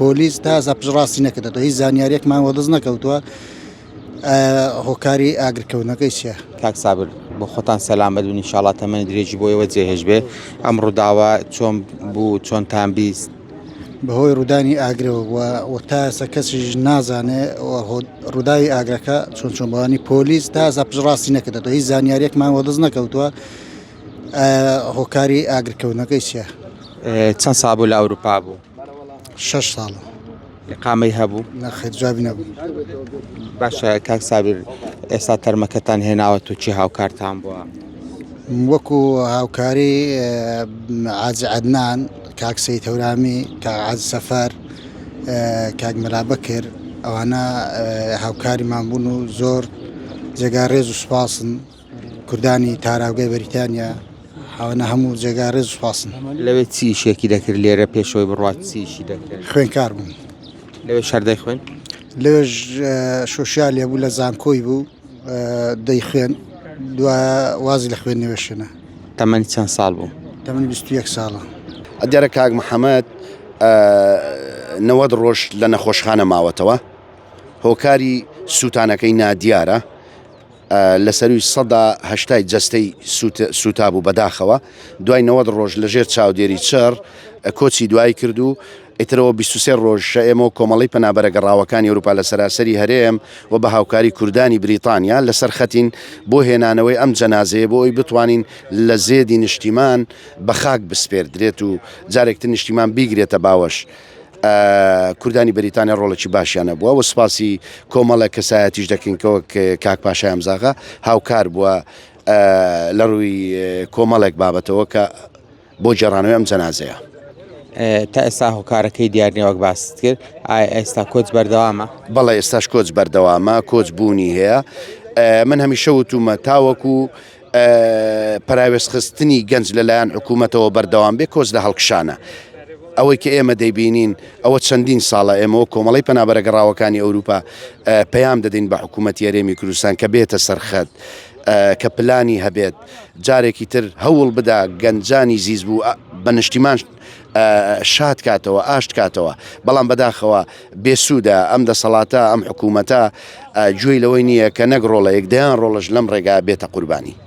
پۆلیس تا ئەزا پژڕاستی نەکردێتەوە هیچ زانیاریەکمان وەدەست نەکەوتووە هۆکاری ئاگرکەوتنەکەی چییە؟ کاک سابر بۆ خۆتان سەلامەت بن ئینشاڵڵا تەمەنی درێژی بۆ ئێوە جێهێش بێ ئەم ڕووداوە چۆن بوو چۆنتان بیست؟ بەهۆی ڕوودانی ئاگرەوە و تا ئێستا کەسیش نازانێ ڕووداوی ئاگرەکە چۆن بەوانی پۆلیس تا ئێستا پژڕاستی نەکردێتەوە هیچ زانیاریەکمان وەدەست نەکەوتووە هۆکاری ئاگرکەوتنەکەی چییە؟ چەند ساڵ بوو لە ئەوروپا بوو؟ 6 ساڵە. قامەی هەبوو؟ نەخێر جوابی نەبوو. باشە کاک سابر ئێستا تەرمەکەتان هێناوە تو چی هاوکارتان بووە؟ وەکو هاوکاری عاجز عەدنان، کاک سەید هەورامی، کاک عاجز سەفەر، کاک مەلا بەکر ئەوانە هاوکاریمان بوون و زۆر جێگاڕێز و سوپاسن. کوردانی تاراوگای بەریتانیا ئەوانە هەموو جێگاڕێز و سوپاسن. لەوێ چی ئیشێکی دەکرد لێرە پێشەوەی بڕوات چی ئیشی دەکرد؟ خوێندکار بووم. لەوێ شەر دەیخوێن؟ لەوێژ شۆشیالێ بوو لە زانکۆی بوو دەیخوێن دوایە وازی لە خوێندنەوە شوێنە. تەمەنی چەند ساڵ بوو؟ تەمەنی 21 ساڵە. دیارە کاک محەممەد 90 ڕۆژ لە نەخۆشخانە ماوەتەوە هۆکاری سووتانەکەی نادیارە لەسەروی 180 جەستەی سوتا بوو بەداخەوە دوای 90 ڕۆژ لەژێر چاودێری چڕ کۆچی دوای کرد و ئیترەوە 23 ڕۆژ ئێمە کۆمەڵی پەنابەرەگەڕاوەکانی ئەوروپا لە سەراسەری هەرێم و بە هاوکاری کوردانی بریتانیا لەسەر خەتین بۆ هێنانەوەی ئەم جەنازەیە بۆ ئەوی بتوانین لە زێدی نیشتیمان بە خاک بسپێردرێت و جارێکتر نیشتیمان بیگرێتە باوەش. کوردانی بەریتانیا ڕۆڵێکی باشیانە بووە و سپاسی کۆمەڵە کەسایەتیش دەکەینکەوە کاک پاشای ئەمزاغا هاوکار بووە لە ڕووی کۆمەڵێک بابەتەوە کە بۆ جێڕانەوەی ئەم جەنازەیە. تا ئێستا هۆکارەکەی دیارنیوەک باست کرد ئێستا کۆچ بەردەوامە؟ بەڵێ ئێستاش کۆچ بەردەوامە کۆچ بوونی هەیە. من هەمیشە وتومە تاوەکو پراوێستخستنی گەنج لەلایەن حکوومەتەوە بەردەوام بێ کۆچ لە هەڵکشانە. ئەوەی کە ئێمە دەیبینین ئەوە چەندین ساڵە ئێمەوە کۆمەڵی پەنابەرەگەڕاوەکانی ئەوروپا پەیام دەدەین بە حکوومەتی هەرێمی کوردستان کە بێتە سەرخەت کە پلانی هەبێت جارێکی تر هەوڵ بدا گەنجانی زیز بوو بە نیشتیمان شاد کاتەوە ئاشت کاتەوە بەڵام بەداخەوە بێسوودە ئەم دەسەڵاتە ئەم حکوومەتە گوێی لەوەی نییە کە نەک ڕۆڵە یەکدەیان ڕۆڵەش لەم ڕێگا بێتە قوربانی.